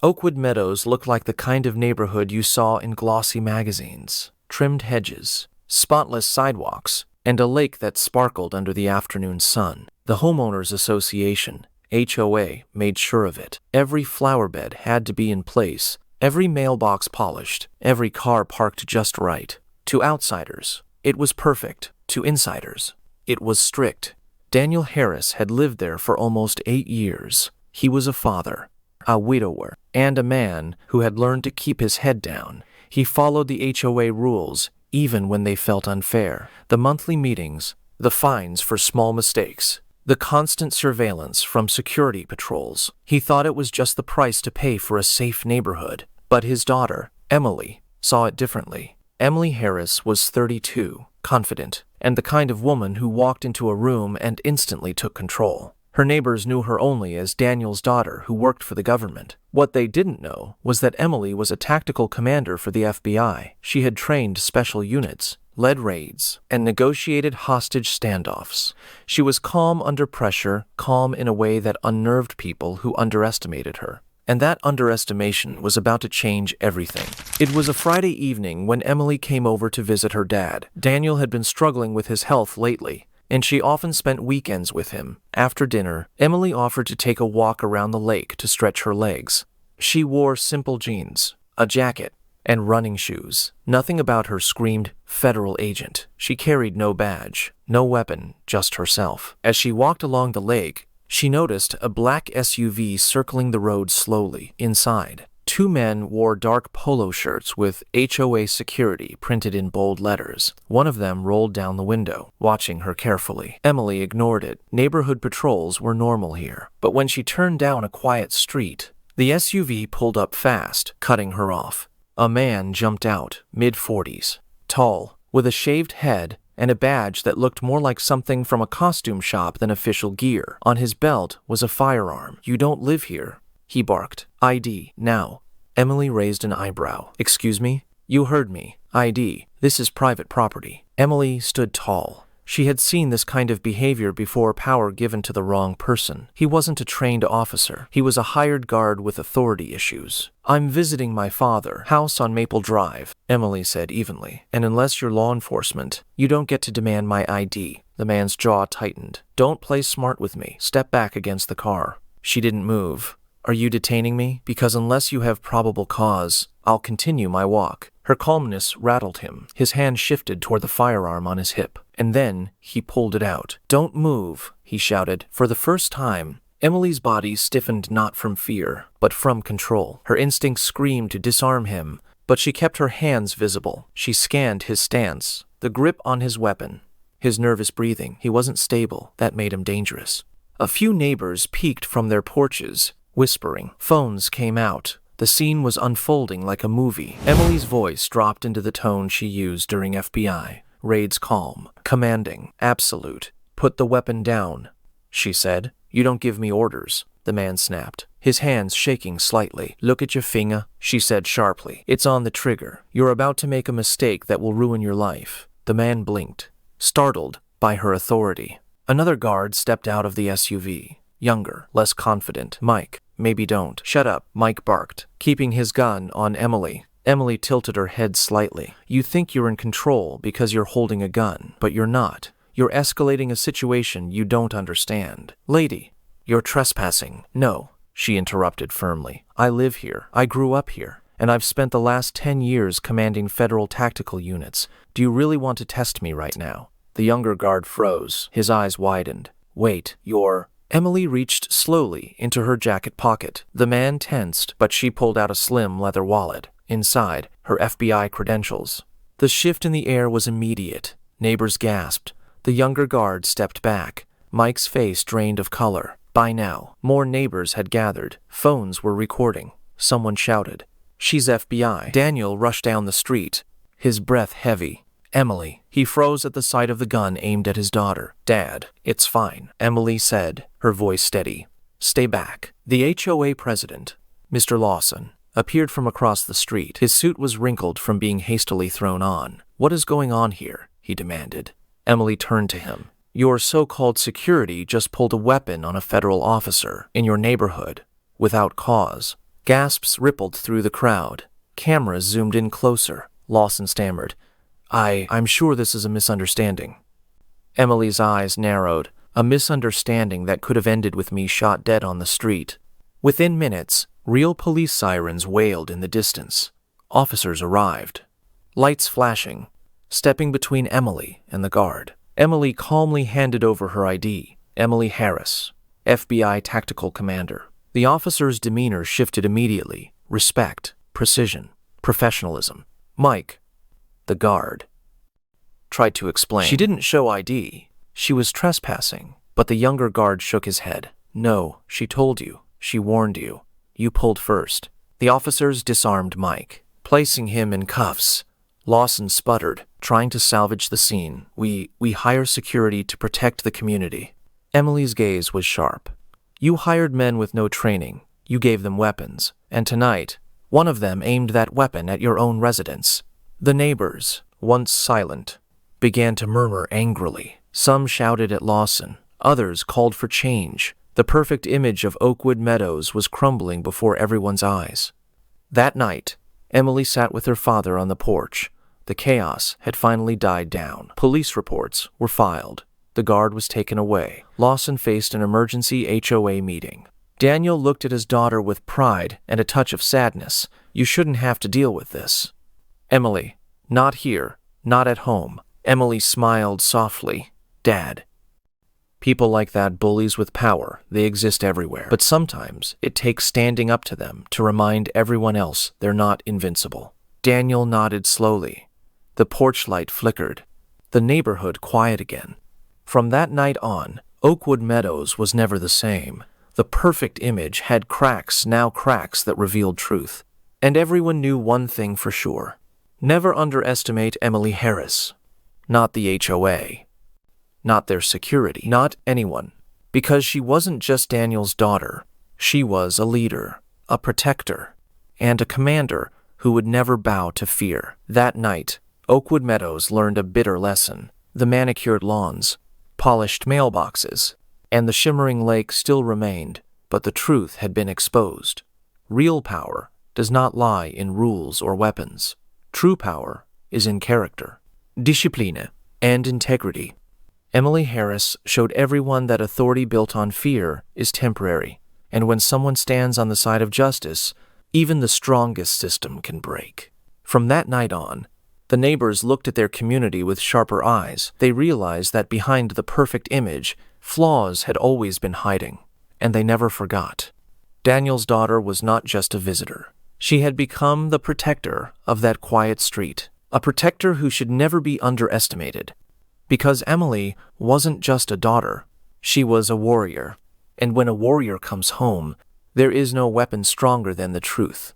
Oakwood Meadows looked like the kind of neighborhood you saw in glossy magazines. Trimmed hedges, spotless sidewalks, and a lake that sparkled under the afternoon sun. The Homeowners Association, HOA, made sure of it. Every flower bed had to be in place, every mailbox polished, every car parked just right. To outsiders, it was perfect. To insiders, it was strict. Daniel Harris had lived there for almost 8 years. He was a father, a widower, and a man who had learned to keep his head down. He followed the HOA rules, even when they felt unfair. The monthly meetings, the fines for small mistakes, the constant surveillance from security patrols. He thought it was just the price to pay for a safe neighborhood. But his daughter, Emily, saw it differently. Emily Harris was 32, confident, and the kind of woman who walked into a room and instantly took control. Her neighbors knew her only as Daniel's daughter who worked for the government. What they didn't know was that Emily was a tactical commander for the FBI. She had trained special units, led raids, and negotiated hostage standoffs. She was calm under pressure, calm in a way that unnerved people who underestimated her. And that underestimation was about to change everything. It was a Friday evening when Emily came over to visit her dad. Daniel had been struggling with his health lately, and she often spent weekends with him. After dinner, Emily offered to take a walk around the lake to stretch her legs. She wore simple jeans, a jacket, and running shoes. Nothing about her screamed federal agent. She carried no badge, no weapon, just herself. As she walked along the lake, she noticed a black SUV circling the road slowly. Inside, 2 men wore dark polo shirts with HOA security printed in bold letters. One of them rolled down the window, watching her carefully. Emily ignored it. Neighborhood patrols were normal here. But when she turned down a quiet street, the SUV pulled up fast, cutting her off. A man jumped out, mid-40s, tall, with a shaved head and a badge that looked more like something from a costume shop than official gear. On his belt was a firearm. "You don't live here," he barked. "ID, now." Emily raised an eyebrow. "Excuse me? You heard me. ID. This is private property." Emily stood tall. She had seen this kind of behavior before, power given to the wrong person. He wasn't a trained officer. He was a hired guard with authority issues. "I'm visiting my father, house on Maple Drive," Emily said evenly. "And unless you're law enforcement, you don't get to demand my ID." The man's jaw tightened. "Don't play smart with me. Step back against the car." She didn't move. "Are you detaining me? Because unless you have probable cause, I'll continue my walk." Her calmness rattled him. His hand shifted toward the firearm on his hip, and then he pulled it out. "Don't move," he shouted. For the first time, Emily's body stiffened not from fear, but from control. Her instincts screamed to disarm him, but she kept her hands visible. She scanned his stance, the grip on his weapon, his nervous breathing. He wasn't stable. That made him dangerous. A few neighbors peeked from their porches, whispering. Phones came out. The scene was unfolding like a movie. Emily's voice dropped into the tone she used during FBI. Raids calm, commanding, absolute. "Put the weapon down," she said. "You don't give me orders," the man snapped, his hands shaking slightly. "Look at your finger," she said sharply. "It's on the trigger. You're about to make a mistake that will ruin your life." The man blinked, startled by her authority. Another guard stepped out of the SUV, younger, less confident. "Mike, maybe don't." "Shut up," Mike barked, keeping his gun on Emily. Emily tilted her head slightly. "You think you're in control because you're holding a gun, but you're not. You're escalating a situation you don't understand." "Lady, you're trespassing." "No," she interrupted firmly. "I live here. I grew up here. And I've spent the last 10 years commanding federal tactical units. Do you really want to test me right now?" The younger guard froze. His eyes widened. "Wait, you're..." Emily reached slowly into her jacket pocket. The man tensed, but she pulled out a slim leather wallet. Inside, her FBI credentials. The shift in the air was immediate. Neighbors gasped. The younger guard stepped back. Mike's face drained of color. By now, more neighbors had gathered. Phones were recording. Someone shouted, "She's FBI." Daniel rushed down the street, his breath heavy. "Emily." He froze at the sight of the gun aimed at his daughter. "Dad, it's fine," Emily said, her voice steady. "Stay back." The HOA president, Mr. Lawson, appeared from across the street. His suit was wrinkled from being hastily thrown on. "What is going on here?" he demanded. Emily turned to him. "Your so-called security just pulled a weapon on a federal officer in your neighborhood, without cause." Gasps rippled through the crowd. Cameras zoomed in closer. Lawson stammered, I'm sure this is a misunderstanding. Emily's eyes narrowed. A misunderstanding that could have ended with me shot dead on the street. Within minutes, real police sirens wailed in the distance. Officers arrived. Lights flashing, stepping between Emily and the guard. Emily calmly handed over her ID. Emily Harris, FBI Tactical Commander. The officer's demeanor shifted immediately. Respect, precision, professionalism. Mike, the guard, tried to explain. She didn't show ID. She was trespassing. But the younger guard shook his head. No, she told you. She warned you. You pulled first. The officers disarmed Mike, placing him in cuffs. Lawson sputtered, trying to salvage the scene. We hire security to protect the community. Emily's gaze was sharp. You hired men with no training. You gave them weapons. And tonight, one of them aimed that weapon at your own residence. The neighbors, once silent, began to murmur angrily. Some shouted at Lawson. Others called for change. The perfect image of Oakwood Meadows was crumbling before everyone's eyes. That night, Emily sat with her father on the porch. The chaos had finally died down. Police reports were filed. The guard was taken away. Lawson faced an emergency HOA meeting. Daniel looked at his daughter with pride and a touch of sadness. You shouldn't have to deal with this. Emily, not here, not at home. Emily smiled softly. Dad. People like that, bullies with power, they exist everywhere. But sometimes it takes standing up to them to remind everyone else they're not invincible. Daniel nodded slowly. The porch light flickered. The neighborhood quiet again. From that night on, Oakwood Meadows was never the same. The perfect image had cracks, now cracks that revealed truth. And everyone knew one thing for sure. Never underestimate Emily Harris. Not the HOA. Not their security. Not anyone. Because she wasn't just Daniel's daughter. She was a leader, a protector, and a commander who would never bow to fear. That night, Oakwood Meadows learned a bitter lesson. The manicured lawns, polished mailboxes, and the shimmering lake still remained, but the truth had been exposed. Real power does not lie in rules or weapons. True power is in character, discipline, and integrity. Emily Harris showed everyone that authority built on fear is temporary, and when someone stands on the side of justice, even the strongest system can break. From that night on, the neighbors looked at their community with sharper eyes. They realized that behind the perfect image, flaws had always been hiding, and they never forgot. Daniel's daughter was not just a visitor. She had become the protector of that quiet street, a protector who should never be underestimated. Because Emily wasn't just a daughter, she was a warrior. And when a warrior comes home, there is no weapon stronger than the truth.